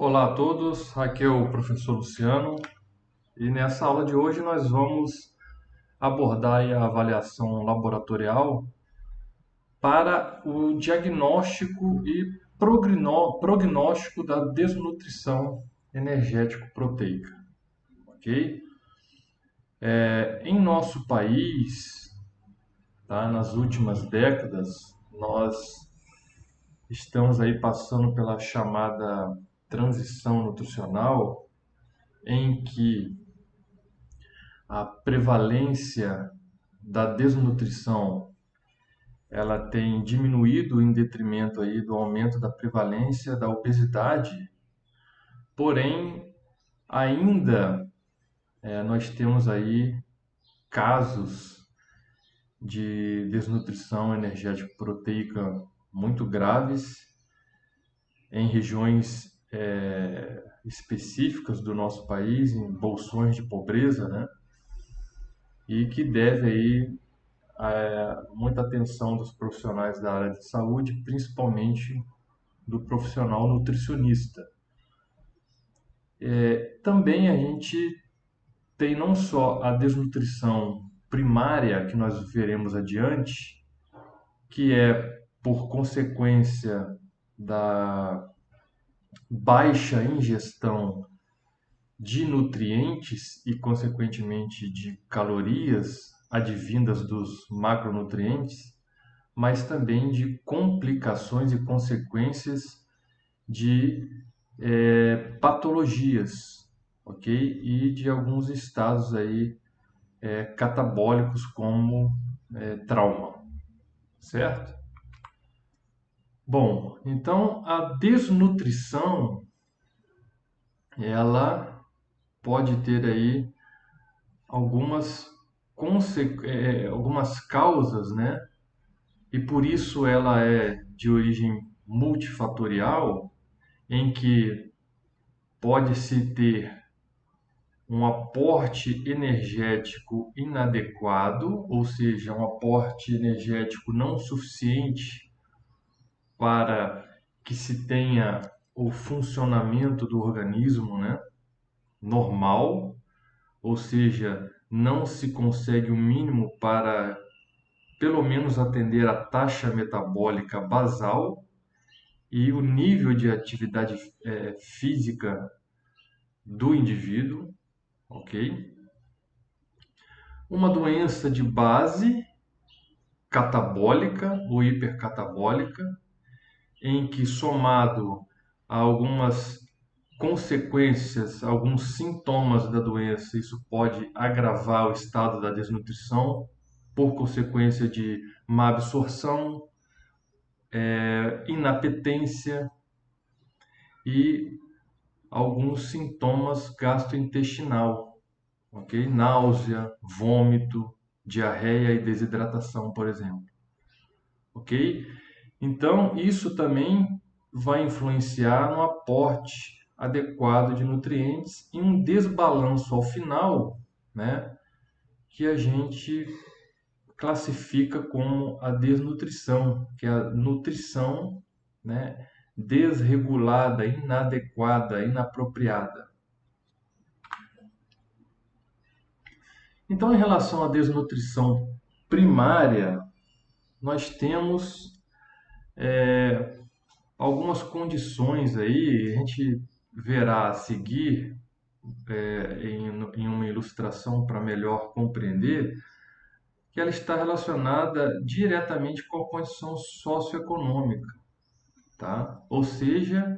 Olá a todos, aqui é o professor Luciano e nessa aula de hoje nós vamos abordar aí a avaliação laboratorial para o diagnóstico e prognóstico da desnutrição energético-proteica, ok? Em nosso país, tá, nas últimas décadas, nós estamos aí passando pela chamada transição nutricional, em que a prevalência da desnutrição ela tem diminuído em detrimento aí do aumento da prevalência da obesidade, porém ainda nós temos aí casos de desnutrição energético-proteica muito graves em regiões específicas do nosso país, em bolsões de pobreza, né? E que deve aí muita atenção dos profissionais da área de saúde, principalmente do profissional nutricionista. Também a gente tem não só a desnutrição primária, que nós veremos adiante, que é por consequência da baixa ingestão de nutrientes e, consequentemente, de calorias advindas dos macronutrientes, mas também de complicações e consequências de patologias, ok? E de alguns estados aí catabólicos como trauma, certo? Bom, então a desnutrição ela pode ter aí algumas algumas causas, né? E por isso ela é de origem multifatorial, em que pode-se ter um aporte energético inadequado, ou seja, um aporte energético não suficiente para que se tenha o funcionamento do organismo, né, normal, ou seja, não se consegue o mínimo para pelo menos atender a taxa metabólica basal e o nível de atividade física do indivíduo, ok? Uma doença de base catabólica ou hipercatabólica, em que somado a algumas consequências, alguns sintomas da doença, isso pode agravar o estado da desnutrição, por consequência de má absorção, inapetência e alguns sintomas gastrointestinal, ok? Náusea, vômito, diarreia e desidratação, por exemplo, ok? Então, isso também vai influenciar no aporte adequado de nutrientes e um desbalanço ao final, né, que a gente classifica como a desnutrição, que é a nutrição, né, desregulada, inadequada, inapropriada. Então, em relação à desnutrição primária, nós temos algumas condições aí, a gente verá a seguir em uma ilustração para melhor compreender, que ela está relacionada diretamente com a condição socioeconômica, tá? Ou seja,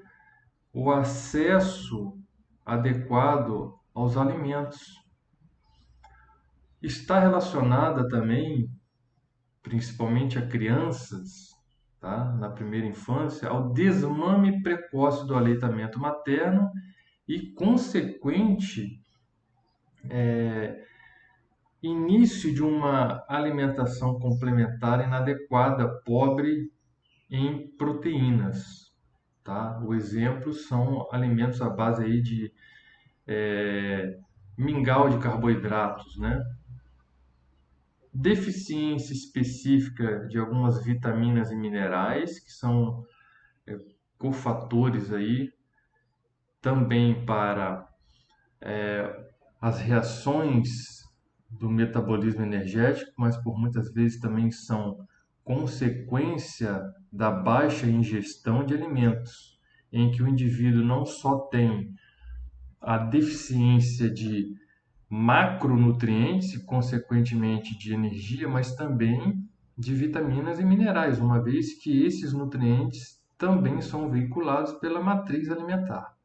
o acesso adequado aos alimentos. Está relacionada também, principalmente a crianças, tá? Na primeira infância, ao desmame precoce do aleitamento materno e consequente início de uma alimentação complementar inadequada, pobre em proteínas, tá? O exemplo são alimentos à base aí de mingau de carboidratos, né? Deficiência específica de algumas vitaminas e minerais, que são cofatores aí também para as reações do metabolismo energético, mas por muitas vezes também são consequência da baixa ingestão de alimentos, em que o indivíduo não só tem a deficiência de macronutrientes e, consequentemente, de energia, mas também de vitaminas e minerais, uma vez que esses nutrientes também são veiculados pela matriz alimentar.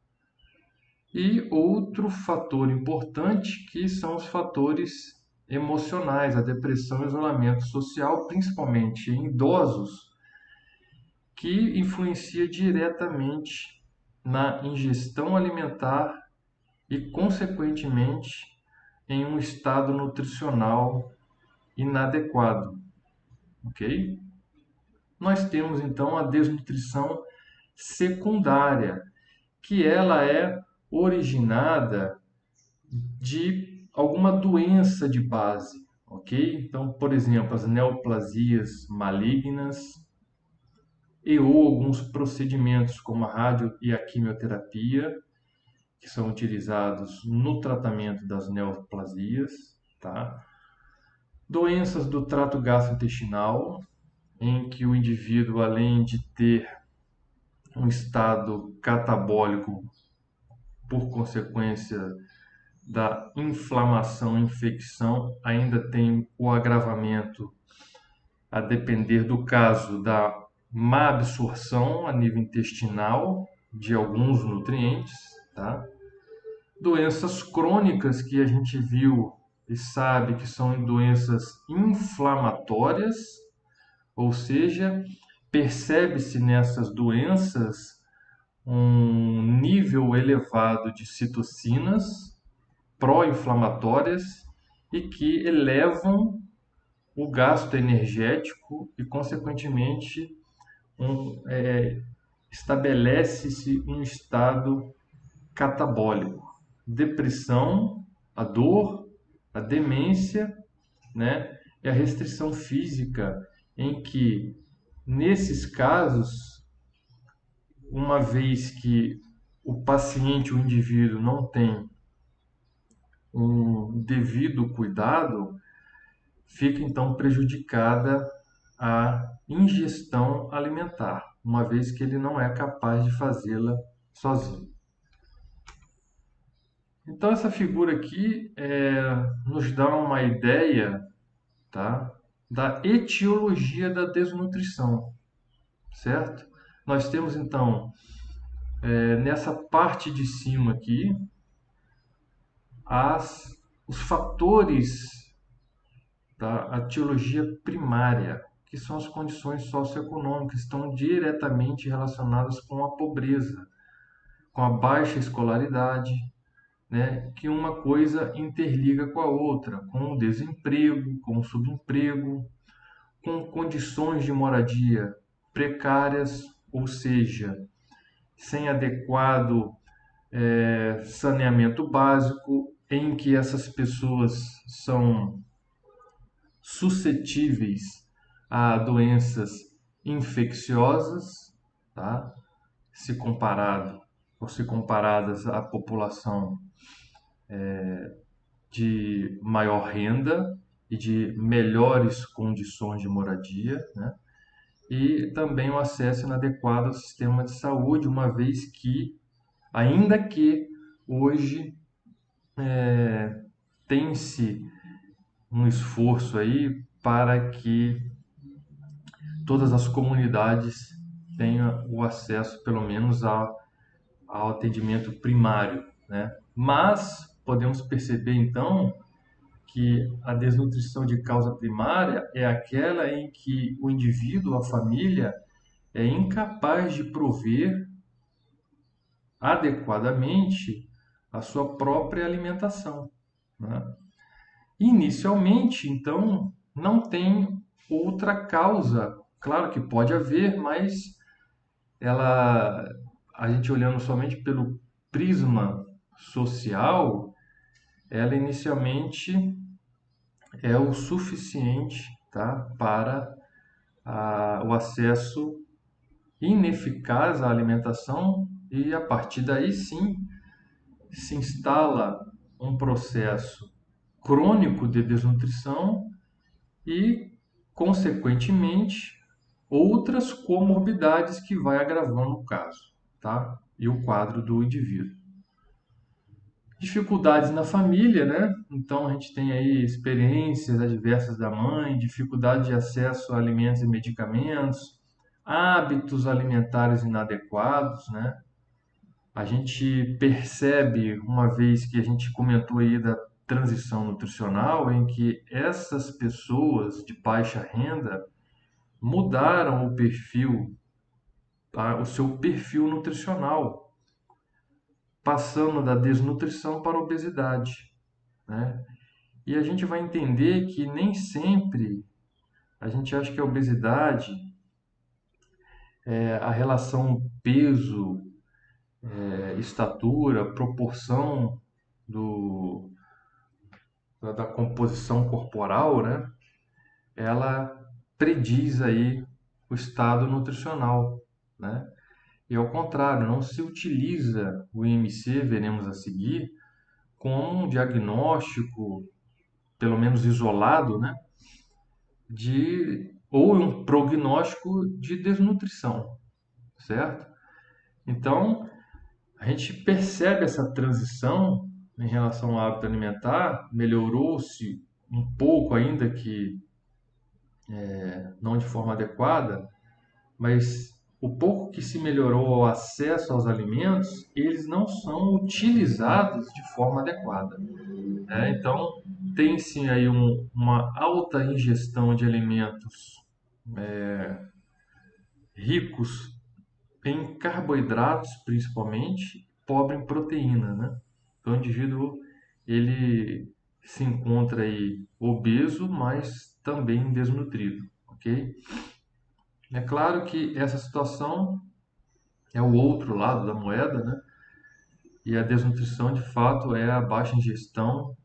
E outro fator importante que são os fatores emocionais, a depressão e o isolamento social, principalmente em idosos, que influencia diretamente na ingestão alimentar e, consequentemente, em um estado nutricional inadequado, ok? Nós temos então a desnutrição secundária, que ela é originada de alguma doença de base, ok? Então, por exemplo, as neoplasias malignas e ou alguns procedimentos como a rádio e a quimioterapia, que são utilizados no tratamento das neoplasias, tá? Doenças do trato gastrointestinal, em que o indivíduo, além de ter um estado catabólico por consequência da inflamação e infecção, ainda tem o agravamento, a depender do caso, da má absorção a nível intestinal de alguns nutrientes, tá? Doenças crônicas que a gente viu e sabe que são doenças inflamatórias, ou seja, percebe-se nessas doenças um nível elevado de citocinas pró-inflamatórias e que elevam o gasto energético e, consequentemente, estabelece-se um estado catabólico. Depressão, a dor, a demência, né? E a restrição física, em que, nesses casos, uma vez que o paciente, o indivíduo, não tem um devido cuidado, fica então prejudicada a ingestão alimentar, uma vez que ele não é capaz de fazê-la sozinho. Então essa figura aqui nos dá uma ideia, tá, da etiologia da desnutrição, certo? Nós temos então nessa parte de cima aqui os fatores da etiologia primária, que são as condições socioeconômicas, que estão diretamente relacionadas com a pobreza, com a baixa escolaridade, né? Que uma coisa interliga com a outra, com o desemprego, com o subemprego, com condições de moradia precárias, ou seja, sem adequado saneamento básico, em que essas pessoas são suscetíveis a doenças infecciosas, tá? Se comparado ou se comparadas à população de maior renda e de melhores condições de moradia, né? E também o acesso inadequado ao sistema de saúde, uma vez que, ainda que hoje tem-se um esforço aí para que todas as comunidades tenham o acesso, pelo menos, ao atendimento primário, né? Mas podemos perceber, então, que a desnutrição de causa primária é aquela em que o indivíduo, a família, é incapaz de prover adequadamente a sua própria alimentação, né? Inicialmente, então, não tem outra causa. Claro que pode haver, mas ela, a gente olhando somente pelo prisma social, ela inicialmente é o suficiente, tá, para o acesso ineficaz à alimentação e a partir daí sim se instala um processo crônico de desnutrição e, consequentemente, outras comorbidades que vai agravando o caso, tá? E o quadro do indivíduo. Dificuldades na família, né? Então a gente tem aí experiências adversas da mãe, dificuldade de acesso a alimentos e medicamentos, hábitos alimentares inadequados, né? A gente percebe, uma vez que a gente comentou aí da transição nutricional, em que essas pessoas de baixa renda mudaram o perfil, tá? O seu perfil nutricional, passando da desnutrição para a obesidade, né? E a gente vai entender que nem sempre a gente acha que a obesidade, a relação peso, estatura, proporção do, da composição corporal, né? Ela prediz aí o estado nutricional, né? E ao contrário, não se utiliza o IMC, veremos a seguir, como um diagnóstico, pelo menos isolado, né? Ou um prognóstico de desnutrição, certo? Então, a gente percebe essa transição em relação ao hábito alimentar, melhorou-se um pouco, ainda que não de forma adequada, mas o pouco que se melhorou o acesso aos alimentos, eles não são utilizados de forma adequada, né? Então, tem sim aí uma alta ingestão de alimentos ricos em carboidratos, principalmente, pobre em proteína, né? Então, o indivíduo, ele se encontra aí obeso, mas também desnutrido, ok? É claro que essa situação é o outro lado da moeda, né? E a desnutrição, de fato, é a baixa ingestão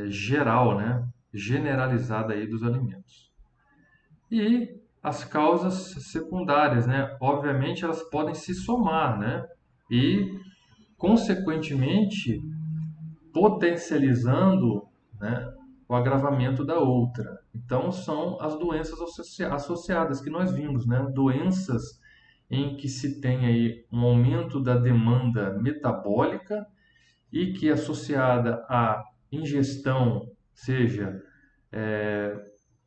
geral, né? Generalizada aí dos alimentos. E as causas secundárias, né? Obviamente, elas podem se somar, né? E, consequentemente, potencializando, né, o agravamento da outra. Então, são as doenças associadas que nós vimos, né? Doenças em que se tem aí um aumento da demanda metabólica e que associada à ingestão, seja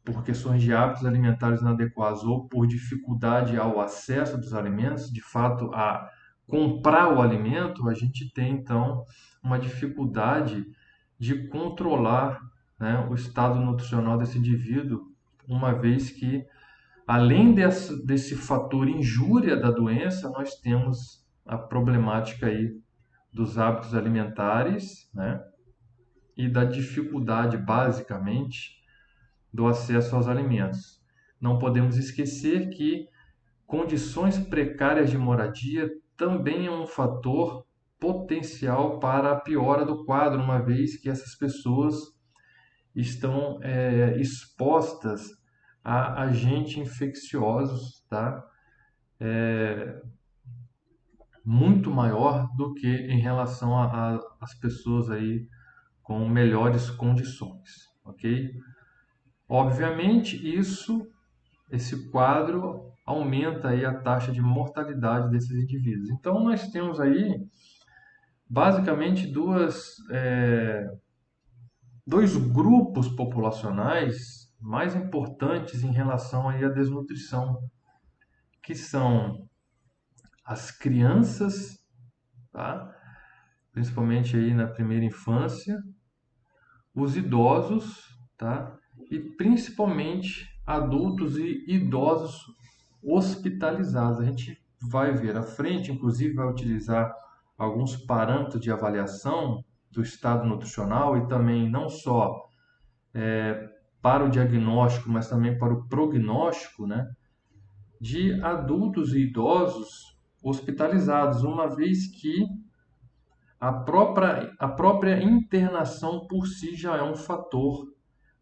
por questões de hábitos alimentares inadequados ou por dificuldade ao acesso dos alimentos, de fato, a comprar o alimento, a gente tem então uma dificuldade de controlar, né, o estado nutricional desse indivíduo, uma vez que, além desse fator injúria da doença, nós temos a problemática aí dos hábitos alimentares, né, e da dificuldade, basicamente, do acesso aos alimentos. Não podemos esquecer que condições precárias de moradia também é um fator potencial para a piora do quadro, uma vez que essas pessoas estão expostas a agentes infecciosos, tá? Muito maior do que em relação às pessoas aí com melhores condições, ok? Obviamente, esse quadro aumenta aí a taxa de mortalidade desses indivíduos. Então, nós temos aí basicamente dois grupos populacionais mais importantes em relação aí à desnutrição, que são as crianças, tá? Principalmente aí na primeira infância, os idosos, tá? E principalmente adultos e idosos hospitalizados. A gente vai ver à frente, inclusive vai utilizar alguns parâmetros de avaliação do estado nutricional e também não só para o diagnóstico, mas também para o prognóstico, né, de adultos e idosos hospitalizados, uma vez que a própria internação por si já é um fator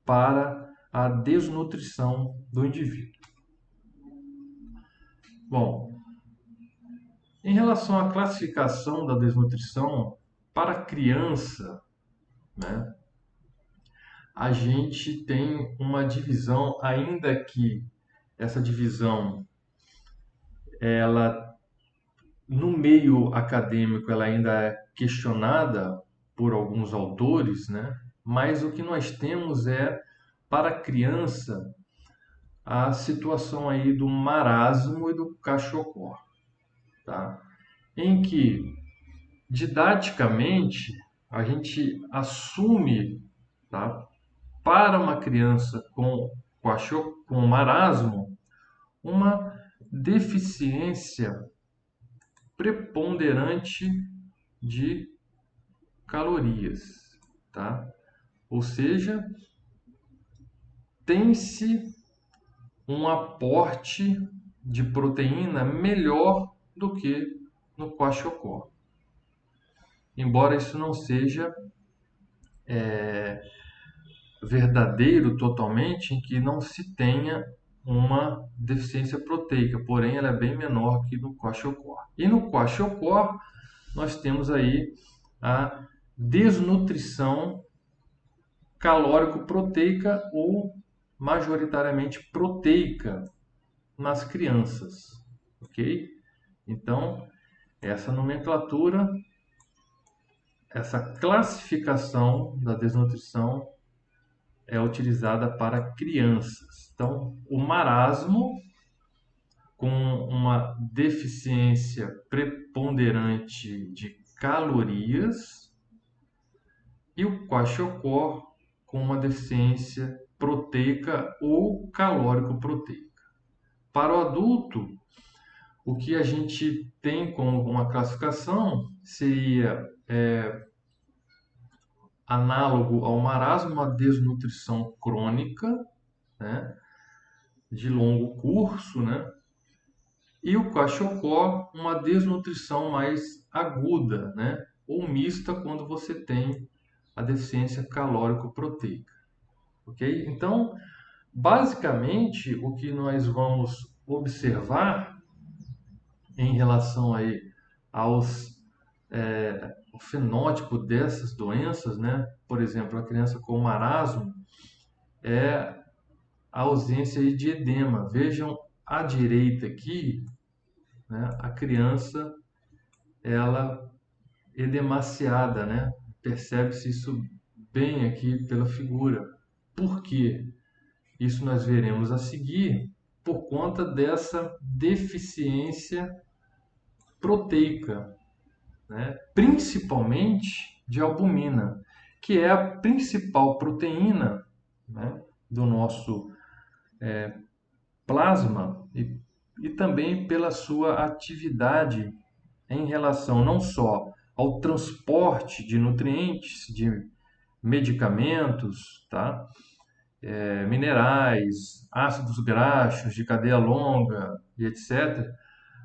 para a desnutrição do indivíduo. Bom, Em relação à classificação da desnutrição para criança, né, a gente tem uma divisão, ainda que essa divisão, ela no meio acadêmico, ela ainda é questionada por alguns autores, né? Mas o que nós temos é para a criança a situação aí do marasmo e do cachocó, tá? Em que didaticamente a gente assume, tá? Para uma criança com marasmo, uma deficiência preponderante de calorias, tá? Ou seja, tem-se um aporte de proteína melhor do que no kwashiorkor. Embora isso não seja verdadeiro totalmente, em que não se tenha uma deficiência proteica, porém ela é bem menor que no kwashiorkor. E no kwashiorkor nós temos aí a desnutrição calórico-proteica ou majoritariamente proteica nas crianças, ok? Então, essa nomenclatura, essa classificação da desnutrição é utilizada para crianças. Então, o marasmo com uma deficiência preponderante de calorias e o kwashiorkor com uma deficiência proteica ou calórico-proteica. Para o adulto, o que a gente tem como uma classificação seria análogo ao marasmo, uma desnutrição crônica, né, de longo curso, né, e o kwashiorkor, uma desnutrição mais aguda, né, ou mista quando você tem a deficiência calórico-proteica, ok? Então, basicamente, o que nós vamos observar em relação aí aos o fenótipo dessas doenças, né? Por exemplo, a criança com marasmo é a ausência aí de edema. Vejam à direita aqui, né? A criança ela edemaciada, né? Percebe-se isso bem aqui pela figura. Por quê? Isso nós veremos a seguir por conta dessa deficiência proteica, né? Principalmente de albumina, que é a principal proteína, né, do nosso plasma e também pela sua atividade em relação não só ao transporte de nutrientes, de medicamentos, tá? Minerais, ácidos graxos de cadeia longa e etc.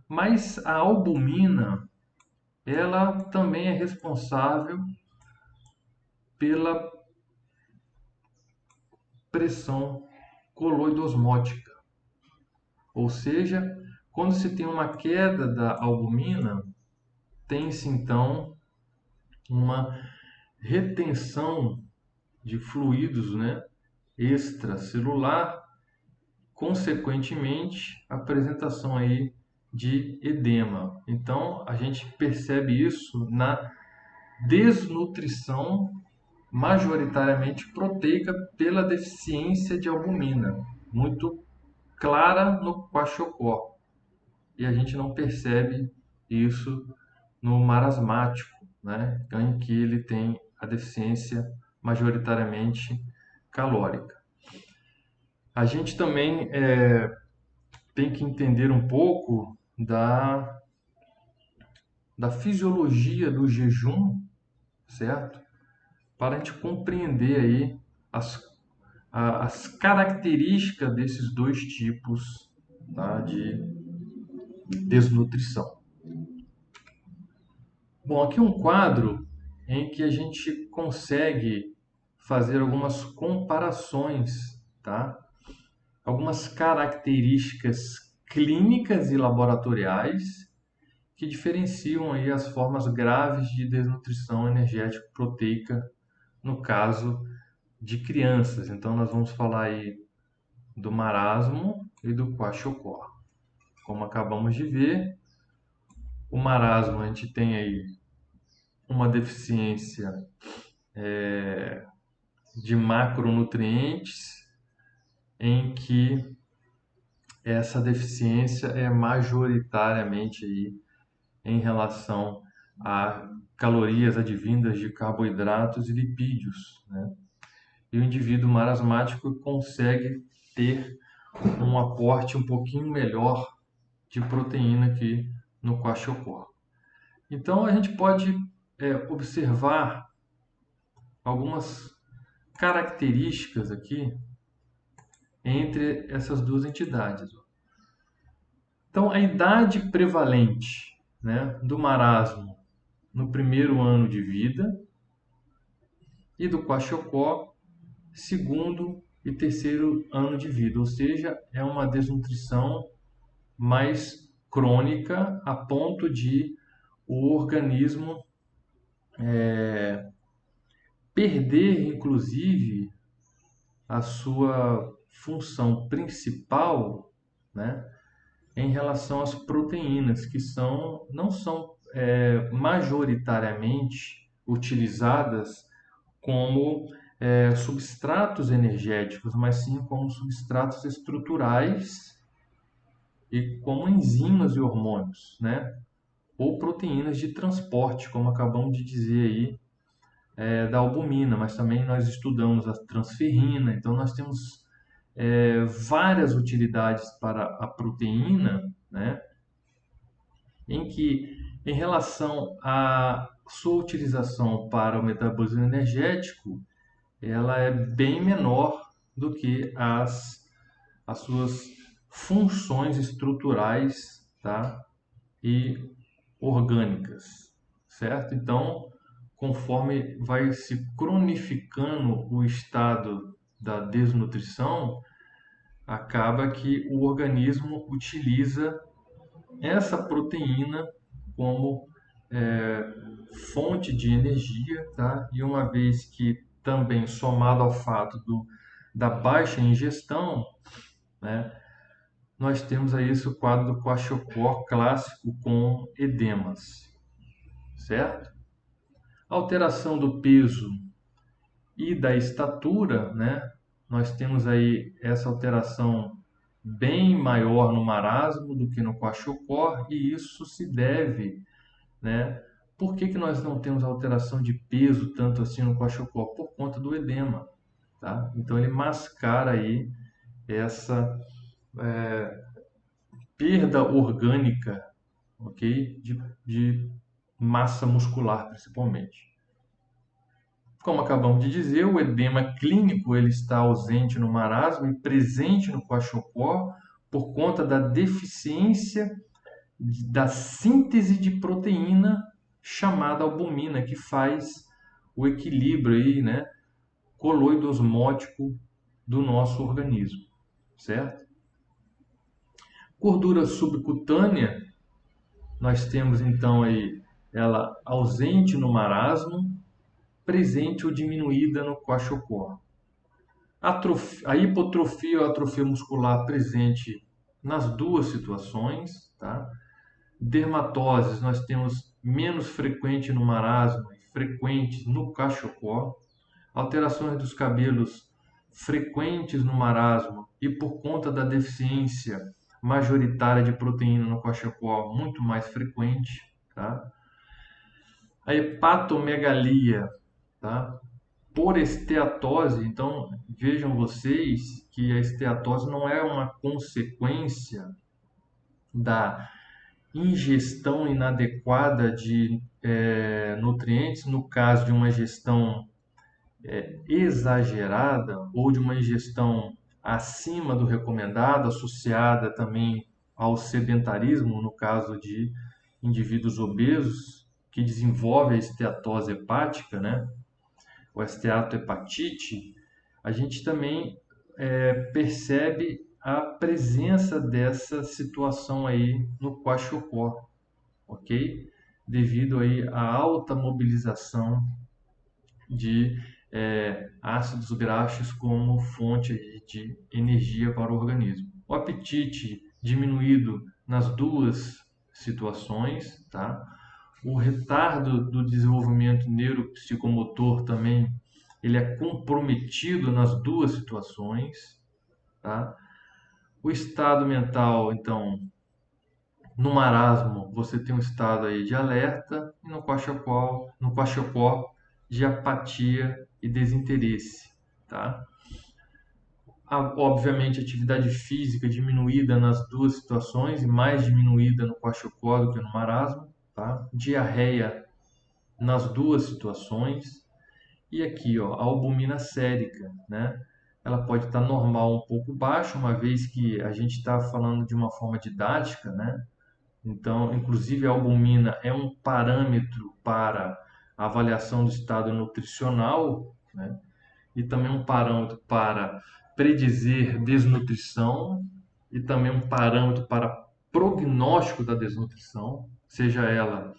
Mas a albumina, ela também é responsável pela pressão coloidosmótica. Ou seja, quando se tem uma queda da albumina, tem-se então uma retenção de fluidos, né, extracelular, consequentemente, apresentação aí de edema. Então, a gente percebe isso na desnutrição majoritariamente proteica pela deficiência de albumina, muito clara no kwashiorkor. E a gente não percebe isso no marasmático, né, em que ele tem a deficiência majoritariamente calórica. A gente também tem que entender um pouco da fisiologia do jejum, certo? Para a gente compreender aí as características desses dois tipos, tá, de desnutrição. Bom, aqui um quadro em que a gente consegue fazer algumas comparações, tá? Algumas características clínicas e laboratoriais que diferenciam aí as formas graves de desnutrição energética proteica no caso de crianças. Então nós vamos falar aí do marasmo e do kwashiorkor. Como acabamos de ver, o marasmo a gente tem aí uma deficiência de macronutrientes em que essa deficiência é majoritariamente aí em relação a calorias advindas de carboidratos e lipídios, né? E o indivíduo marasmático consegue ter um aporte um pouquinho melhor de proteína que no kwashiorkor. Então a gente pode observar algumas características aqui entre essas duas entidades. Então a idade prevalente, né, do marasmo no primeiro ano de vida e do kwashiorkor segundo e terceiro ano de vida, ou seja, é uma desnutrição mais crônica a ponto de o organismo perder, inclusive, a sua função principal, né, em relação às proteínas, que não são majoritariamente utilizadas como substratos energéticos, mas sim como substratos estruturais e como enzimas e hormônios, né? Ou proteínas de transporte, como acabamos de dizer aí, da albumina, mas também nós estudamos a transferrina, então nós temos várias utilidades para a proteína, né? Em que, em relação à sua utilização para o metabolismo energético, ela é bem menor do que as suas funções estruturais, tá? E orgânicas, certo? Então, conforme vai se cronificando o estado da desnutrição, acaba que o organismo utiliza essa proteína como é, fonte de energia, tá? E uma vez que também somado ao fato da baixa ingestão, né, nós temos aí esse quadro do kwashiorkor clássico com edemas, certo? Alteração do peso e da estatura, né? Nós temos aí essa alteração bem maior no marasmo do que no kwashiorkor e isso se deve, né? Por que nós não temos alteração de peso tanto assim no kwashiorkor? Por conta do edema, tá? Então ele mascara aí essa perda orgânica, ok? De massa muscular principalmente. Como acabamos de dizer, o edema clínico ele está ausente no marasmo e presente no kwashiorkor por conta da deficiência da síntese de proteína chamada albumina, que faz o equilíbrio aí, né, coloidosmótico do nosso organismo, certo? Gordura subcutânea, nós temos então aí ela ausente no marasmo, presente ou diminuída no kwashiorkor. A hipotrofia ou atrofia muscular presente nas duas situações, tá? Dermatoses nós temos menos frequente no marasmo e frequentes no kwashiorkor. Alterações dos cabelos frequentes no marasmo e por conta da deficiência majoritária de proteína no kwashiorkor muito mais frequente, tá? A hepatomegalia, tá? Por esteatose, então vejam vocês que a esteatose não é uma consequência da ingestão inadequada de nutrientes, no caso de uma ingestão exagerada ou de uma ingestão acima do recomendado, associada também ao sedentarismo, no caso de indivíduos obesos que desenvolvem a esteatose hepática, né? O esteatohepatite, a gente também percebe a presença dessa situação aí no kwashiorkor, ok? Devido aí à alta mobilização de ácidos graxos como fonte de energia para o organismo. O apetite diminuído nas duas situações, tá? O retardo do desenvolvimento neuropsicomotor também, ele é comprometido nas duas situações, tá? O estado mental, então, no marasmo, você tem um estado aí de alerta e no quachocó de apatia e desinteresse, tá? Obviamente, atividade física diminuída nas duas situações e mais diminuída no quachocó do que no marasmo, tá? Diarreia nas duas situações. E aqui, ó, a albumina sérica, né? Ela pode estar normal um pouco baixa, uma vez que a gente está falando de uma forma didática, né? Então, inclusive, a albumina é um parâmetro para a avaliação do estado nutricional, né? E também um parâmetro para predizer desnutrição e também um parâmetro para prognóstico da desnutrição, seja ela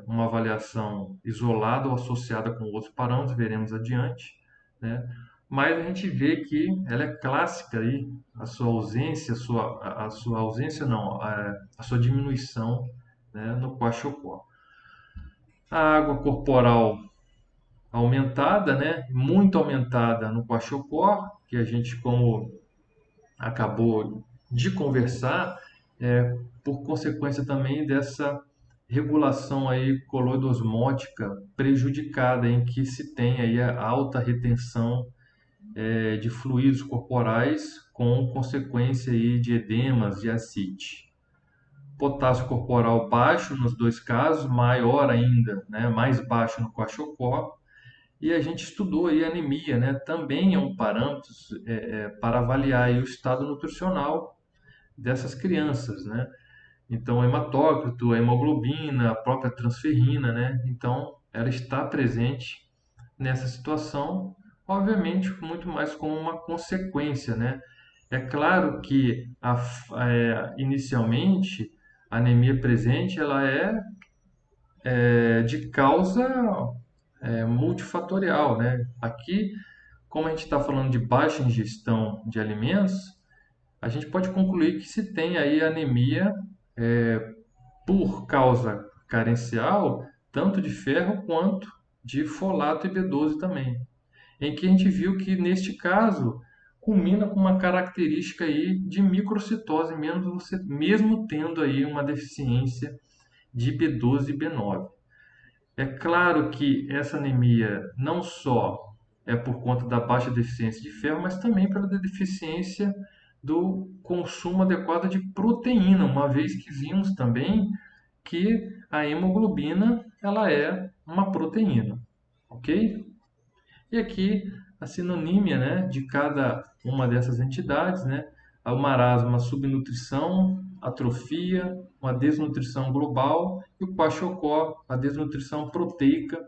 uma avaliação isolada ou associada com outros parâmetros, veremos adiante, né? Mas a gente vê que ela é clássica aí, a sua ausência, a sua ausência não, a sua diminuição, né, no Kwashiorkor. A água corporal aumentada, né, muito aumentada no Kwashiorkor, que a gente, como acabou de conversar, por consequência também dessa regulação aí coloidosmótica prejudicada, em que se tem aí a alta retenção de fluidos corporais com consequência aí de edemas e ascite. Potássio corporal baixo nos dois casos, maior ainda, né, mais baixo no Kwashiorkor. E a gente estudou aí a anemia, né? Também é um parâmetro para avaliar aí o estado nutricional dessas crianças, né? Então, o hematócrito, a hemoglobina, a própria transferrina, né? Então, ela está presente nessa situação, obviamente, muito mais como uma consequência, né? É claro que inicialmente a anemia presente ela é de causa multifatorial, né? Aqui, como a gente está falando de baixa ingestão de alimentos, a gente pode concluir que se tem aí anemia por causa carencial, tanto de ferro quanto de folato e B12 também. Em que a gente viu que neste caso culmina com uma característica aí de microcitose, mesmo tendo aí uma deficiência de B12 e B9. É claro que essa anemia não só é por conta da baixa deficiência de ferro, mas também pela deficiência do consumo adequado de proteína, uma vez que vimos também que a hemoglobina ela é uma proteína, ok? E aqui a sinonímia, né, de cada uma dessas entidades, né? O marasmo, uma subnutrição, atrofia, uma desnutrição global e o Kwashiorkor, a desnutrição proteica,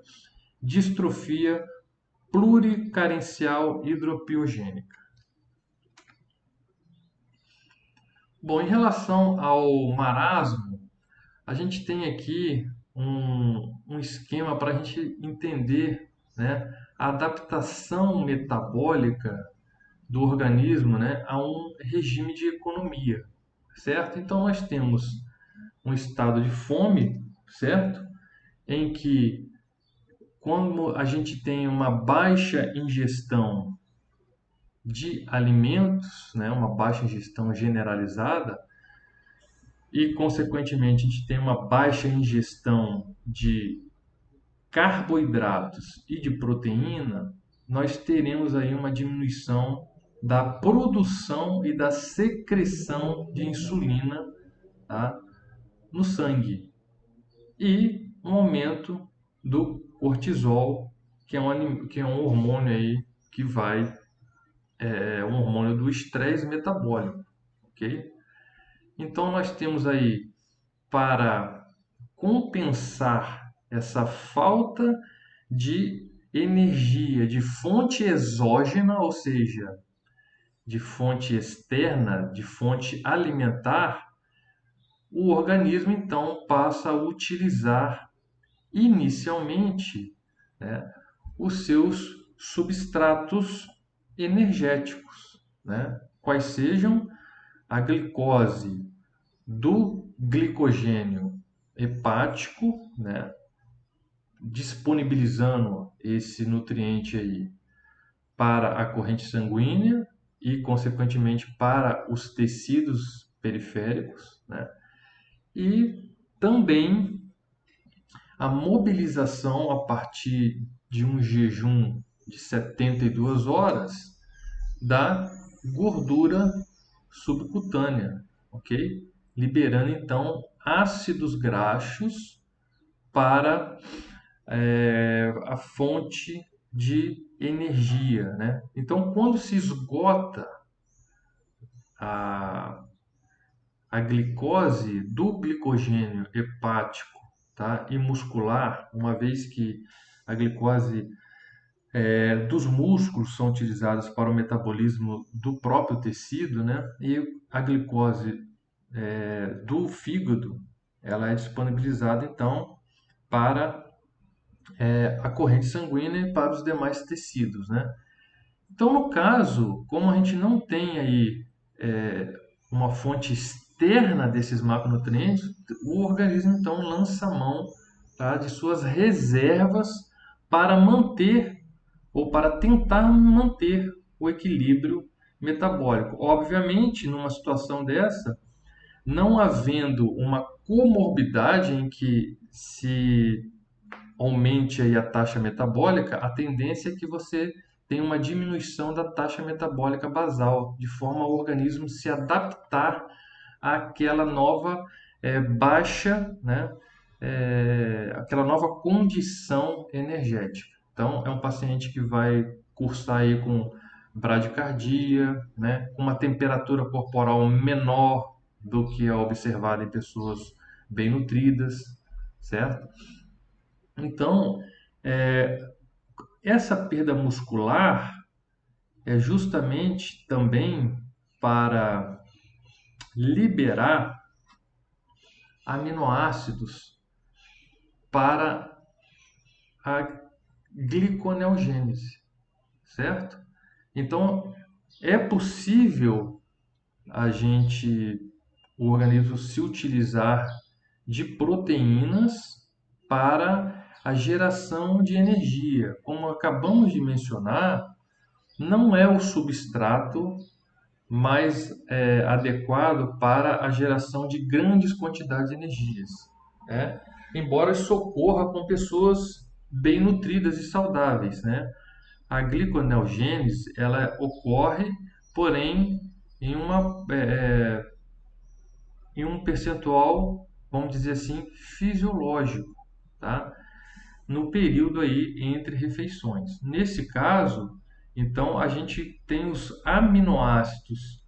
distrofia pluricarencial hidropiogênica. Bom, em relação ao marasmo, a gente tem aqui um esquema para a gente entender, né, a adaptação metabólica do organismo, né, a um regime de economia, certo? Então nós temos um estado de fome, certo? Em que quando a gente tem uma baixa ingestão de alimentos, né, uma baixa ingestão generalizada e consequentemente a gente tem uma baixa ingestão de carboidratos e de proteína, nós teremos aí uma diminuição da produção e da secreção de insulina, tá, no sangue e um aumento do cortisol, que é um hormônio aí que vai um hormônio do estresse metabólico, ok? Então nós temos aí para compensar essa falta de energia de fonte exógena, ou seja, de fonte externa, de fonte alimentar, o organismo então passa a utilizar inicialmente, né, os seus substratos energéticos, né, quais sejam a glicose do glicogênio hepático, né, disponibilizando esse nutriente aí para a corrente sanguínea e, consequentemente, para os tecidos periféricos, né? E também a mobilização a partir de um jejum de 72 horas da gordura subcutânea, ok? Liberando então ácidos graxos para a fonte de energia, né? Então, quando se esgota a, a glicose do glicogênio hepático, tá? E muscular, uma vez que a glicose dos músculos são utilizados para o metabolismo do próprio tecido, né? E a glicose do fígado, ela é disponibilizada então para a corrente sanguínea e para os demais tecidos, né? Então, no caso, como a gente não tem aí uma fonte externa desses macronutrientes, o organismo então lança a mão, tá, de suas reservas para manter ou para tentar manter o equilíbrio metabólico. Obviamente, numa situação dessa, não havendo uma comorbidade em que se aumente aí a taxa metabólica, a tendência é que você tenha uma diminuição da taxa metabólica basal, de forma ao organismo se adaptar àquela nova baixa, né, aquela nova condição energética. Então, é um paciente que vai cursar aí com bradicardia, né, com uma temperatura corporal menor do que a observada em pessoas bem nutridas, certo? Então, essa perda muscular é justamente também para liberar aminoácidos para a gliconeogênese, certo? Então, é possível a gente, o organismo se utilizar de proteínas para a geração de energia. Como acabamos de mencionar, não é o substrato mais adequado para a geração de grandes quantidades de energias, né? Embora isso ocorra com pessoas bem nutridas e saudáveis, né? A gliconeogênese ela ocorre, porém, em em um percentual, vamos dizer assim, fisiológico, tá? No período aí entre refeições. Nesse caso, então, a gente tem os aminoácidos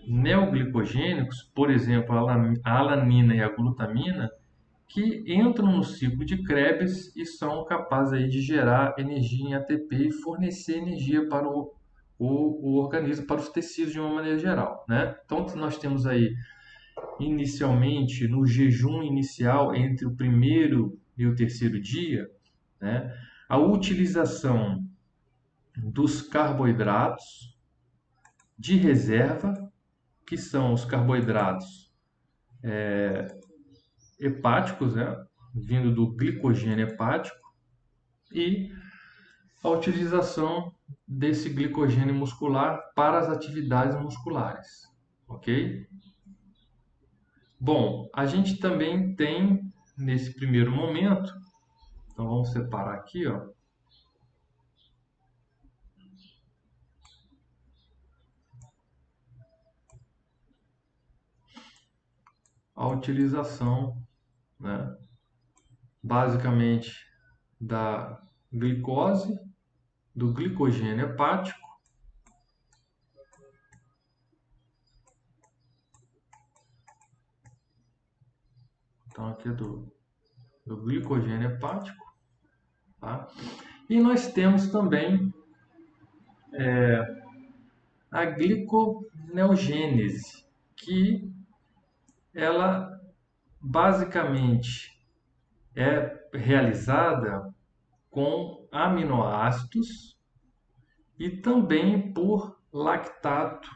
neoglicogênicos, por exemplo, a alanina e a glutamina, que entram no ciclo de Krebs e são capazes aí de gerar energia em ATP e fornecer energia para o organismo, para os tecidos de uma maneira geral, né? Então, nós temos aí, inicialmente, no jejum inicial, entre o primeiro e o terceiro dia, né, a utilização dos carboidratos de reserva, que são os carboidratos hepáticos, né, vindo do glicogênio hepático, e a utilização desse glicogênio muscular para as atividades musculares, ok? Bom, a gente também tem, nesse primeiro momento, então vamos separar aqui, ó, a utilização, né, basicamente da glicose, do glicogênio hepático, então aqui é do glicogênio hepático, tá? E nós temos também a gliconeogênese, que ela basicamente é realizada com aminoácidos e também por lactato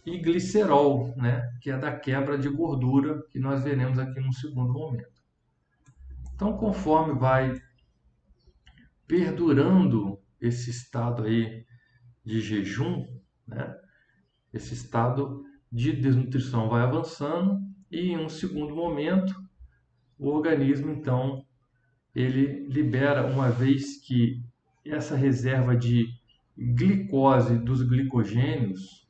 e glicerol, né, que é da quebra de gordura que nós veremos aqui no segundo momento. Então, conforme vai perdurando esse estado aí de jejum, né, esse estado de desnutrição vai avançando e em um segundo momento o organismo então ele libera, uma vez que essa reserva de glicose dos glicogênios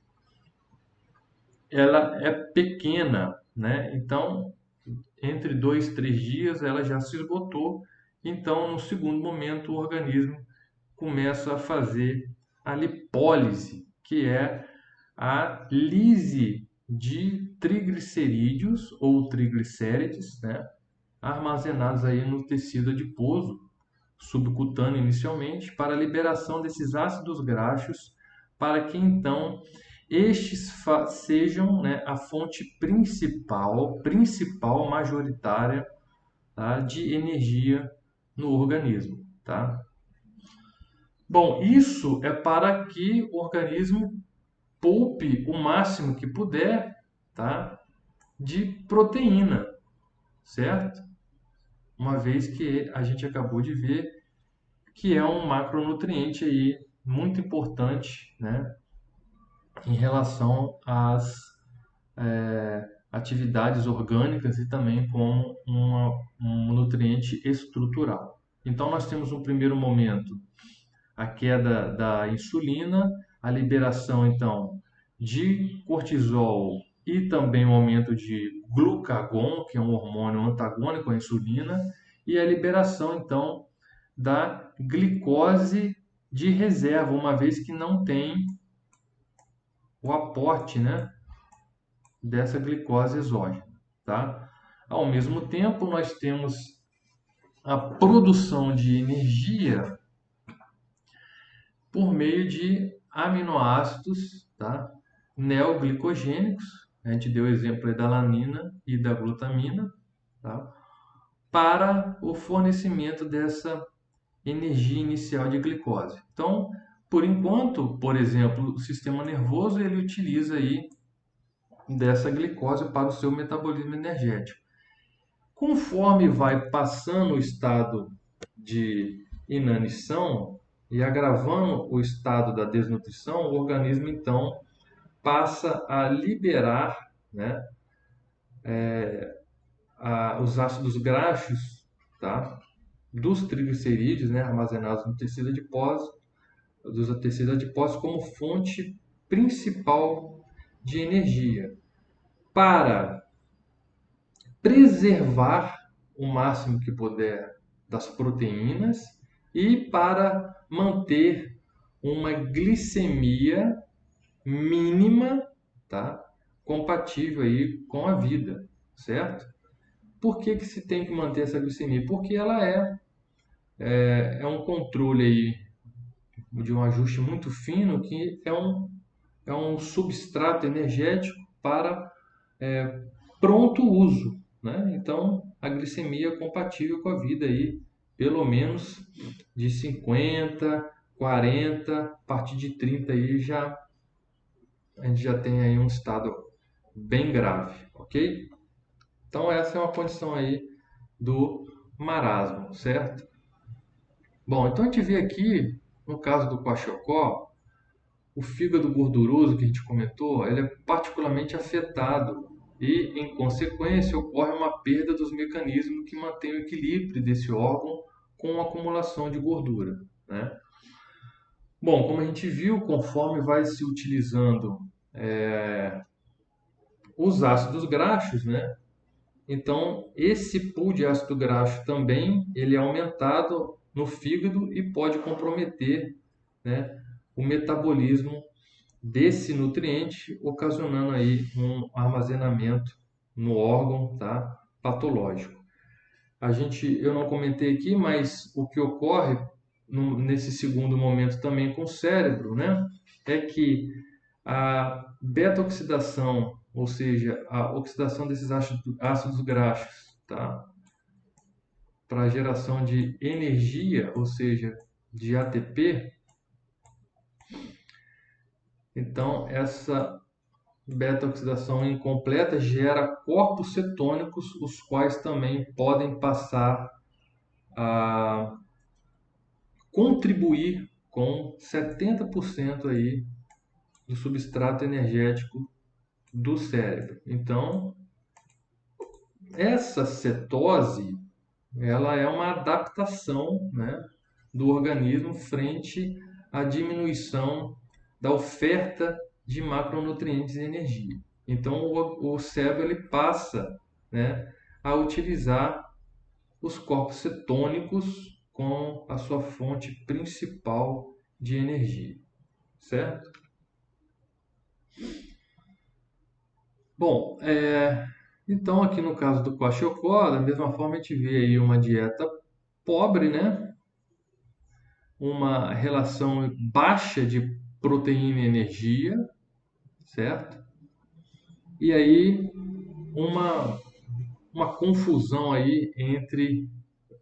ela é pequena, né? Então entre 2, 3 dias ela já se esgotou. Então no segundo momento o organismo começa a fazer a lipólise, que é a lise de triglicerídeos ou triglicérides, né, armazenados aí no tecido adiposo subcutâneo inicialmente, para a liberação desses ácidos graxos, para que então estes sejam, né, a fonte principal majoritária, tá, de energia no organismo, tá? Bom, isso é para que o organismo poupe o máximo que puder, tá, de proteína, certo? Uma vez que a gente acabou de ver que é um macronutriente aí muito importante, né, em relação às atividades orgânicas e também como um nutriente estrutural. Então nós temos um primeiro momento a queda da insulina, a liberação então de cortisol e também o aumento de glucagon, que é um hormônio antagônico à insulina, e a liberação então da glicose de reserva, uma vez que não tem o aporte, né, dessa glicose exógena, tá? Ao mesmo tempo, nós temos a produção de energia por meio de aminoácidos, tá, neoglicogênicos. A gente deu o exemplo aí da alanina e da glutamina, tá, para o fornecimento dessa energia inicial de glicose. Então, por enquanto, por exemplo, o sistema nervoso ele utiliza aí dessa glicose para o seu metabolismo energético. Conforme vai passando o estado de inanição e agravando o estado da desnutrição, o organismo então passa a liberar, né, os ácidos graxos, tá, dos triglicerídeos, né, armazenados no tecido adiposo, dos tecidos adiposos como fonte principal de energia para preservar o máximo que puder das proteínas e para manter uma glicemia mínima, tá? Compatível aí com a vida, certo? Por que que se tem que manter essa glicemia? Porque ela é um controle aí de um ajuste muito fino que é um substrato energético para pronto uso, né? Então, a glicemia é compatível com a vida aí, pelo menos de 50, 40, a partir de 30 aí já a gente já tem aí um estado bem grave, ok? Então essa é uma condição aí do marasmo, certo? Bom, então a gente vê aqui no caso do Kwashiorkor, o fígado gorduroso que a gente comentou, ele é particularmente afetado e, em consequência, ocorre uma perda dos mecanismos que mantêm o equilíbrio desse órgão com a acumulação de gordura, né? Bom, como a gente viu, conforme vai se utilizando os ácidos graxos, né? Então, esse pool de ácido graxo também ele é aumentado no fígado e pode comprometer, né, o metabolismo desse nutriente, ocasionando aí um armazenamento no órgão, tá, patológico. Eu não comentei aqui, mas o que ocorre nesse segundo momento também com o cérebro, né, é que a beta-oxidação ou seja, a oxidação desses ácidos graxos, tá? Para a geração de energia, ou seja, de ATP, então essa beta-oxidação incompleta gera corpos cetônicos, os quais também podem passar a contribuir com 70% aí do substrato energético do cérebro. Então, essa cetose, ela é uma adaptação, né, do organismo frente à diminuição da oferta de macronutrientes e energia. Então, o cérebro ele passa, né, a utilizar os corpos cetônicos como a sua fonte principal de energia, certo? Bom, então aqui no caso do Kwashiorkor, da mesma forma a gente vê aí uma dieta pobre, né? Uma relação baixa de proteína e energia, certo? E aí uma, uma confusão aí entre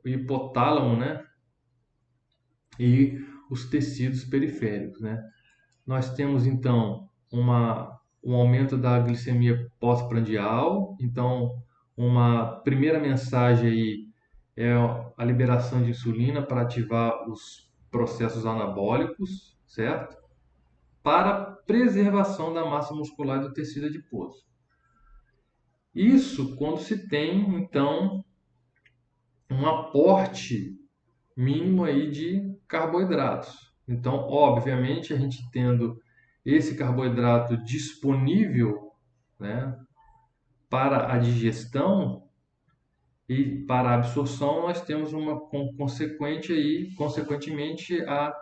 o hipotálamo, né? E os tecidos periféricos, né? Nós temos então um aumento da glicemia pós-prandial. Então, uma primeira mensagem aí é a liberação de insulina para ativar os processos anabólicos, certo? Para preservação da massa muscular e do tecido adiposo. Isso quando se tem, então, um aporte mínimo aí de carboidratos. Então, obviamente, a gente tendo esse carboidrato disponível, né, para a digestão e para a absorção, nós temos uma consequentemente, a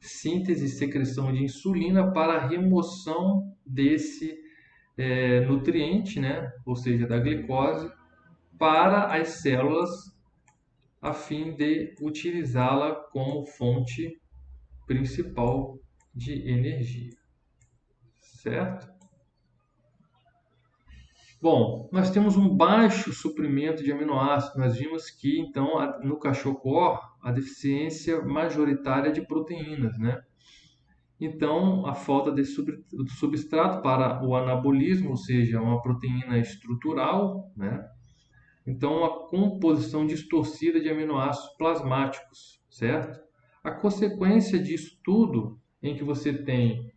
síntese e secreção de insulina para a remoção desse nutriente, né, ou seja, da glicose, para as células a fim de utilizá-la como fonte principal de energia, certo? Bom, nós temos um baixo suprimento de aminoácidos. Nós vimos que, então, no cachorro a deficiência majoritária de proteínas, né? Então, a falta de substrato para o anabolismo, ou seja, uma proteína estrutural, né? Então, a composição distorcida de aminoácidos plasmáticos, certo? A consequência disso tudo, em que você tem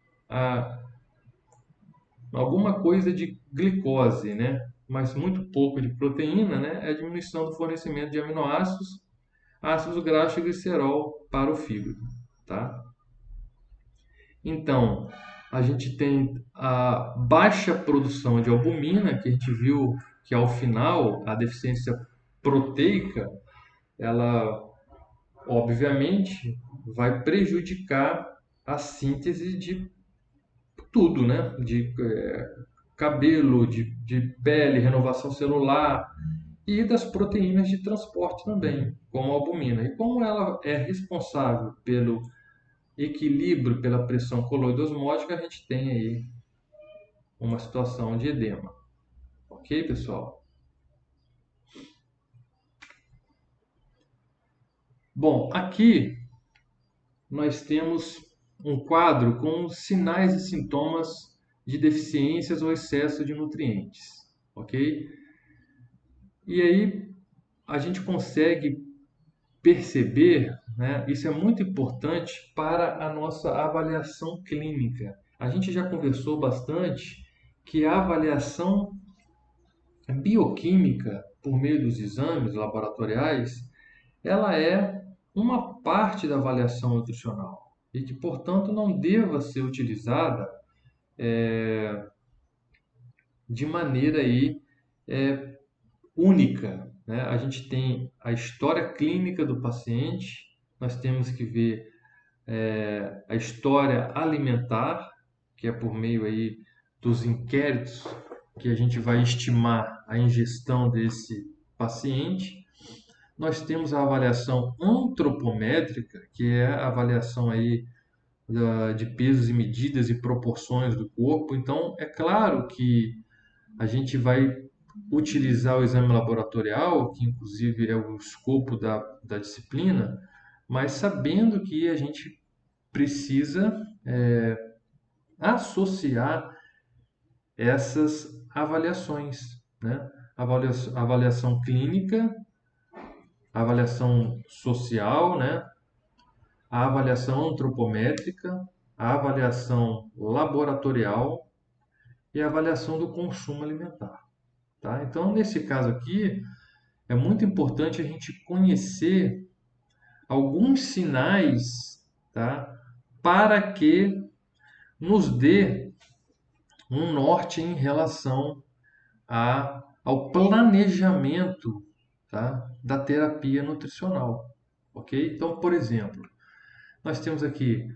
alguma coisa de glicose, né? Mas muito pouco de proteína, né? É a diminuição do fornecimento de aminoácidos, ácidos graxos e glicerol para o fígado, tá? Então, a gente tem a baixa produção de albumina, que a gente viu que ao final a deficiência proteica, ela obviamente vai prejudicar a síntese de tudo, né? De cabelo, de pele, renovação celular e das proteínas de transporte também, como a albumina. E como ela é responsável pelo equilíbrio, pela pressão coloidosmótica, a gente tem aí uma situação de edema. Ok, pessoal? Bom, aqui nós temos um quadro com sinais e sintomas de deficiências ou excesso de nutrientes, ok? E aí a gente consegue perceber, né? Isso é muito importante para a nossa avaliação clínica. A gente já conversou bastante que a avaliação bioquímica por meio dos exames laboratoriais, ela é uma parte da avaliação nutricional e que, portanto, não deva ser utilizada de maneira aí única, né? A gente tem a história clínica do paciente, nós temos que ver a história alimentar, que é por meio aí dos inquéritos que a gente vai estimar a ingestão desse paciente. Nós temos a avaliação antropométrica, que é a avaliação aí de pesos e medidas e proporções do corpo. Então, é claro que a gente vai utilizar o exame laboratorial, que inclusive é o escopo da disciplina, mas sabendo que a gente precisa associar essas avaliações, né? Avaliação clínica, avaliação social, né? A avaliação antropométrica, a avaliação laboratorial e a avaliação do consumo alimentar, tá? Então, nesse caso aqui, é muito importante a gente conhecer alguns sinais, tá? Para que nos dê um norte em relação ao planejamento, tá? Da terapia nutricional, ok? Então, por exemplo, nós temos aqui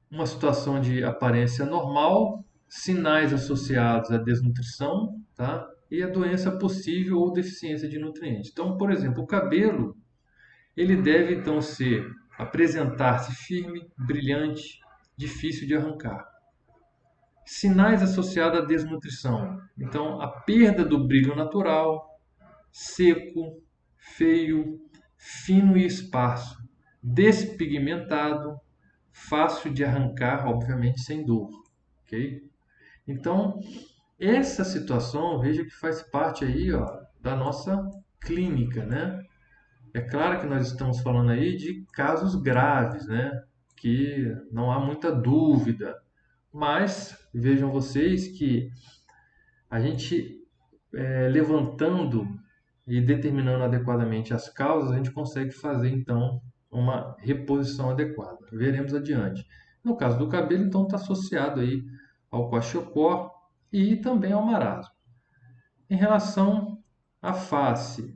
uma situação de aparência normal, sinais associados à desnutrição, tá? E a doença possível ou deficiência de nutrientes. Então, por exemplo, o cabelo, ele deve então apresentar-se firme, brilhante, difícil de arrancar. Sinais associados à desnutrição. Então, a perda do brilho natural, seco, feio, fino e esparso, despigmentado, fácil de arrancar, obviamente sem dor, ok? Então, essa situação, veja que faz parte aí, ó, da nossa clínica, né? É claro que nós estamos falando aí de casos graves, né? Que não há muita dúvida, mas vejam vocês que a gente levantando e determinando adequadamente as causas, a gente consegue fazer então uma reposição adequada. Veremos adiante. No caso do cabelo, então está associado aí ao kwashiorkor e também ao marasmo. Em relação à face,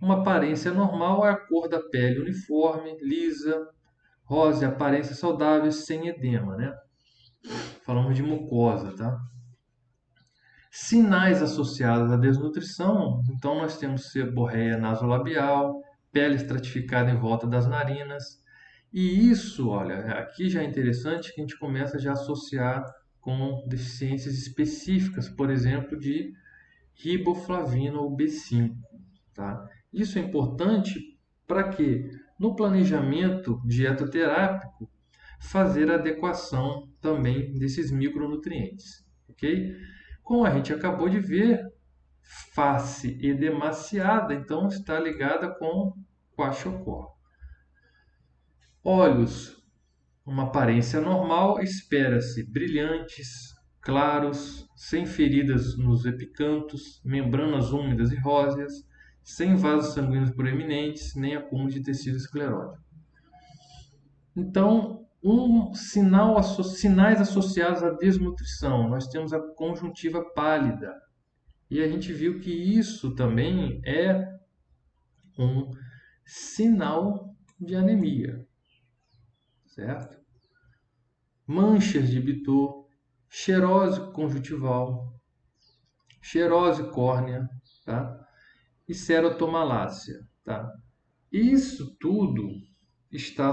uma aparência normal é a cor da pele uniforme, lisa, rosa, aparência saudável, sem edema, né? Falamos de mucosa, tá? Sinais associados à desnutrição, então nós temos seborreia nasolabial, pele estratificada em volta das narinas. E isso, olha, aqui já é interessante que a gente começa já a associar com deficiências específicas, por exemplo, de riboflavina ou B5, tá? Isso é importante para que no planejamento dietoterápico fazer a adequação também desses micronutrientes, ok? Como a gente acabou de ver, face edemaciada, então está ligada com kwashiorkor. Olhos, uma aparência normal, espera-se brilhantes, claros, sem feridas nos epicantos, membranas úmidas e róseas, sem vasos sanguíneos proeminentes, nem acúmulo de tecido esclerótico. Então, sinais associados à desnutrição. Nós temos a conjuntiva pálida. E a gente viu que isso também é um sinal de anemia, certo? Manchas de Bitot, xerose conjuntival, xerose córnea, tá? E serotomalácia, tá? Isso tudo está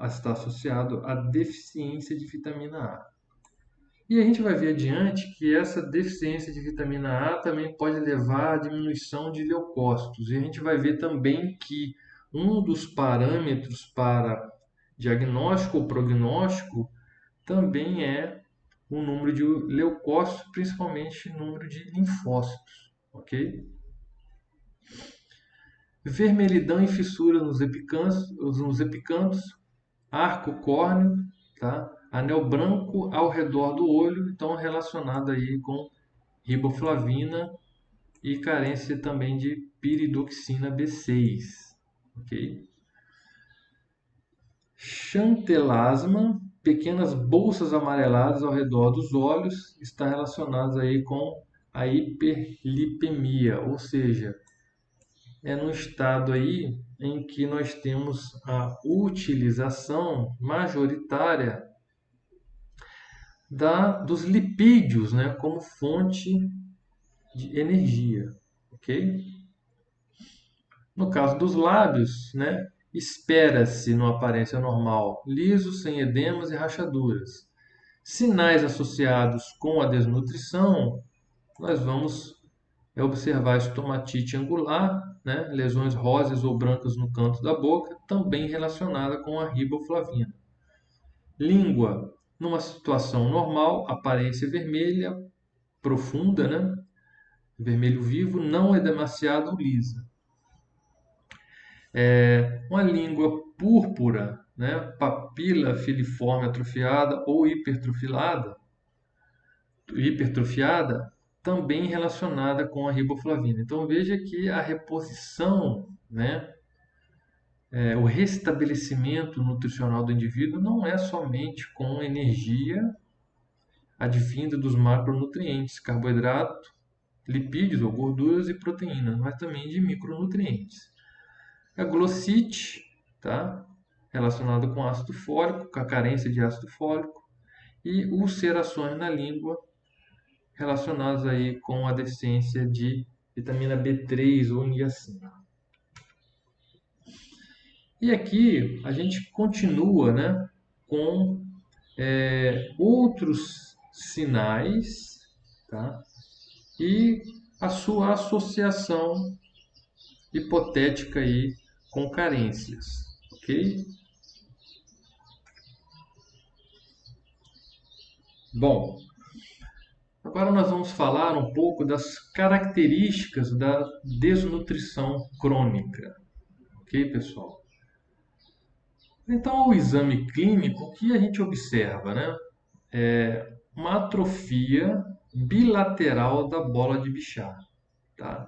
está associado à deficiência de vitamina A. E a gente vai ver adiante que essa deficiência de vitamina A também pode levar à diminuição de leucócitos. E a gente vai ver também que um dos parâmetros para diagnóstico ou prognóstico também é o número de leucócitos, principalmente o número de linfócitos, ok? Vermelhidão e fissura nos epicantos, arco córneo, tá? Anel branco ao redor do olho, então relacionado aí com riboflavina e carência também de piridoxina B6, ok? Xantelasma, pequenas bolsas amareladas ao redor dos olhos, está relacionados aí com a hiperlipemia, ou seja, é no estado aí em que nós temos a utilização majoritária dos lipídios, né, como fonte de energia, ok? No caso dos lábios, né, espera-se numa aparência normal, liso, sem edemas e rachaduras. Sinais associados com a desnutrição, nós vamos observar estomatite angular, né? Lesões rosas ou brancas no canto da boca, também relacionada com a riboflavina. Língua, numa situação normal, aparência vermelha, profunda, né? Vermelho vivo, não é demasiado lisa. Uma língua púrpura, né? Papila filiforme atrofiada ou hipertrofiada, também relacionada com a riboflavina. Então veja que a reposição, né? O restabelecimento nutricional do indivíduo não é somente com energia advinda dos macronutrientes, carboidrato, lipídios ou gorduras e proteínas, mas também de micronutrientes. A glossite, tá? Relacionada com ácido fólico, com a carência de ácido fólico, e ulcerações na língua, relacionadas aí com a deficiência de vitamina B3 ou niacina. E aqui a gente continua, né, com outros sinais, tá? E a sua associação hipotética aí com carências, ok? Bom, agora nós vamos falar um pouco das características da desnutrição crônica, ok, pessoal? Então, ao exame clínico, o que a gente observa, né? Uma atrofia bilateral da bola de Bichat, tá?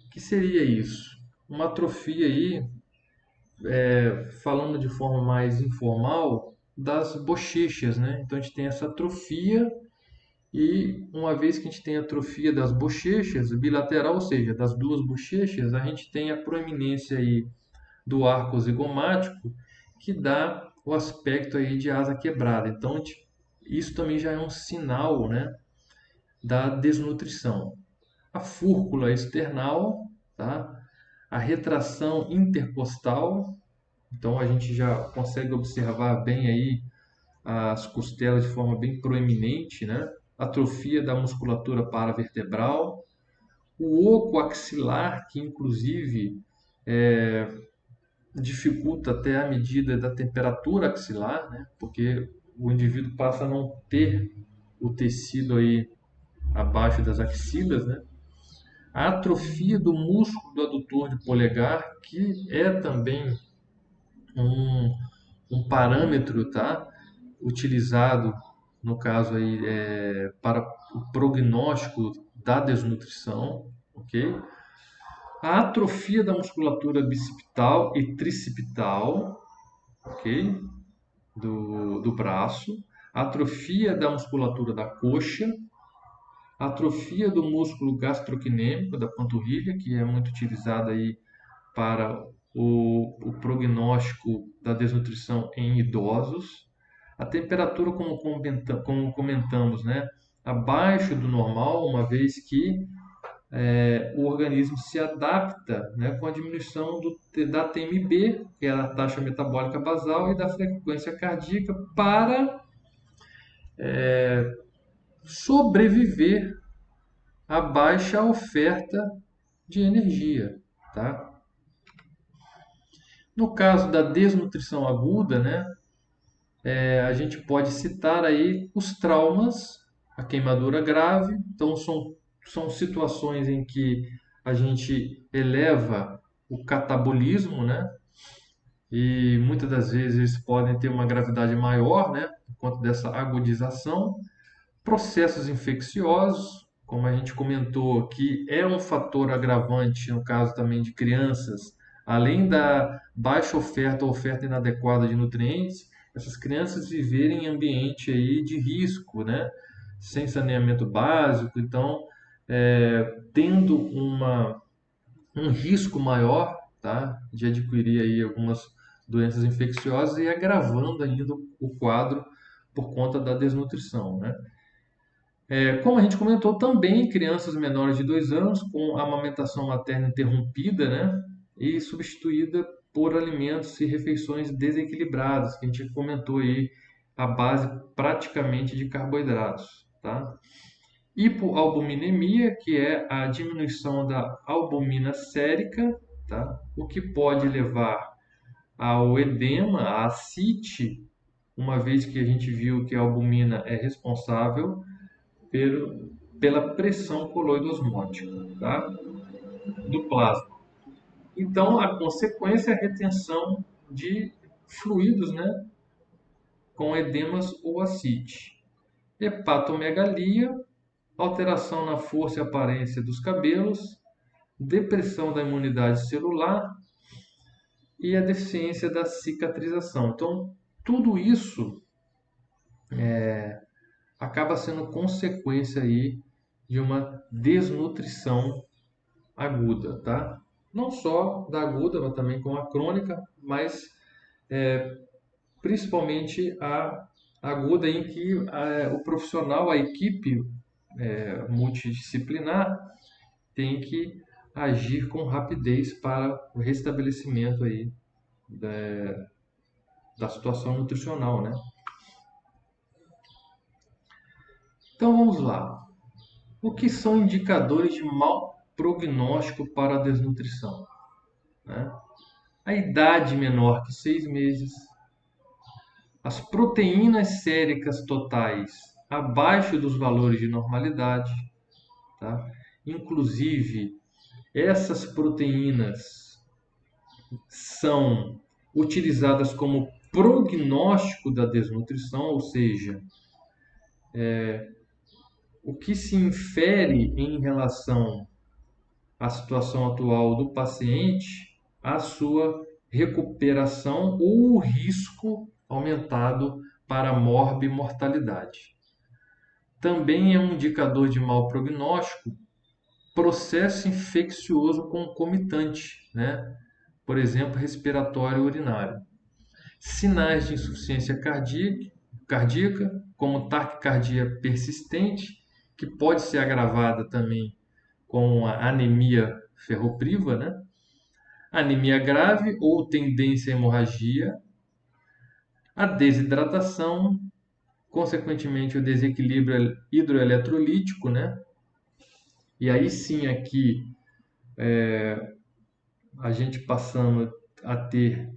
O que seria isso? Uma atrofia aí, falando de forma mais informal, das bochechas, né? Então a gente tem essa atrofia e uma vez que a gente tem a atrofia das bochechas bilateral, ou seja, das duas bochechas, a gente tem a proeminência aí do arco zigomático que dá o aspecto aí de asa quebrada. Então isso também já é um sinal, né, da desnutrição. A fúrcula external, tá? A retração intercostal, então a gente já consegue observar bem aí as costelas de forma bem proeminente, né? Atrofia da musculatura paravertebral, o oco axilar, que inclusive dificulta até a medida da temperatura axilar, né? Porque o indivíduo passa a não ter o tecido aí abaixo das axilas, né? A atrofia do músculo do adutor de polegar, que é também um, um parâmetro, tá? Utilizado, no caso aí, para o prognóstico da desnutrição, ok? A atrofia da musculatura bicipital e tricipital, ok? Do braço. A atrofia da musculatura da coxa. A atrofia do músculo gastrocnêmico da panturrilha, que é muito utilizada aí para o prognóstico da desnutrição em idosos. A temperatura, como comentamos, né, abaixo do normal, uma vez que o organismo se adapta, né, com a diminuição da TMB, que é a taxa metabólica basal, e da frequência cardíaca, para sobreviver à baixa oferta de energia, tá? No caso da desnutrição aguda, né, a gente pode citar aí os traumas, a queimadura grave. Então são situações em que a gente eleva o catabolismo, né? E muitas das vezes eles podem ter uma gravidade maior, né? Por conta dessa agudização. Processos infecciosos, como a gente comentou, que é um fator agravante no caso também de crianças, além da baixa oferta ou oferta inadequada de nutrientes, essas crianças viverem em ambiente aí de risco, né? Sem saneamento básico, então tendo um risco maior, tá? De adquirir aí algumas doenças infecciosas e agravando ainda o quadro por conta da desnutrição, né? Como a gente comentou, também crianças menores de 2 anos com amamentação materna interrompida, né? E substituída por alimentos e refeições desequilibradas, que a gente comentou aí à base praticamente de carboidratos, tá? Hipoalbuminemia, que é a diminuição da albumina sérica, tá? O que pode levar ao edema, à ascite, uma vez que a gente viu que a albumina é responsável pela pressão coloidosmótica, tá? Do plasma. Então, a consequência é a retenção de fluidos, né? Com edemas ou ascite. Hepatomegalia, alteração na força e aparência dos cabelos, depressão da imunidade celular e a deficiência da cicatrização. Então, tudo isso acaba sendo consequência aí de uma desnutrição aguda, tá? Não só da aguda, mas também com a crônica, mas principalmente a aguda em que o profissional, a equipe multidisciplinar tem que agir com rapidez para o restabelecimento aí da situação nutricional, né? Então vamos lá. O que são indicadores de mau prognóstico para a desnutrição, né? A idade menor que 6 meses, as proteínas séricas totais abaixo dos valores de normalidade, tá? Inclusive, essas proteínas são utilizadas como prognóstico da desnutrição, ou seja, o que se infere em relação à situação atual do paciente, a sua recuperação ou o risco aumentado para morbimortalidade. Também é um indicador de mau prognóstico processo infeccioso concomitante, né? Por exemplo, respiratório urinário. Sinais de insuficiência cardíaca, como taquicardia persistente, que pode ser agravada também com a anemia ferropriva, né? Anemia grave ou tendência à hemorragia, a desidratação, consequentemente o desequilíbrio hidroeletrolítico, né? E aí sim aqui a gente passando a ter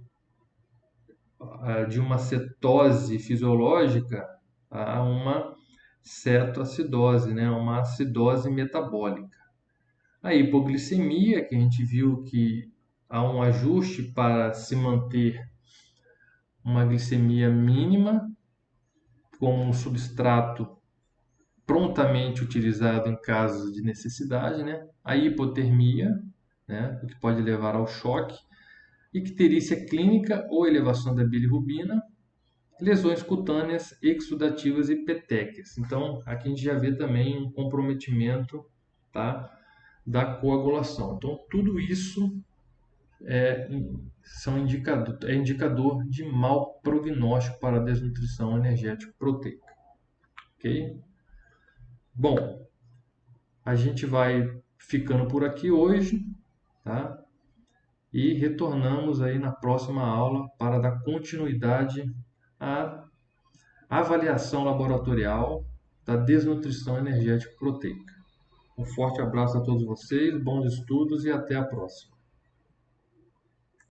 de uma cetose fisiológica a uma cetoacidose, né? Uma acidose metabólica. A hipoglicemia, que a gente viu que há um ajuste para se manter uma glicemia mínima como um substrato prontamente utilizado em casos de necessidade, né? A hipotermia, né? O que pode levar ao choque, icterícia clínica ou elevação da bilirrubina, lesões cutâneas, exudativas e petequias. Então, aqui a gente já vê também um comprometimento, tá, da coagulação. Então, tudo isso é, é indicador de mau prognóstico para a desnutrição energético proteica. Ok? Bom, a gente vai ficando por aqui hoje, tá? E retornamos aí na próxima aula para dar continuidade à avaliação laboratorial da desnutrição energético proteica. Um forte abraço a todos vocês, bons estudos e até a próxima.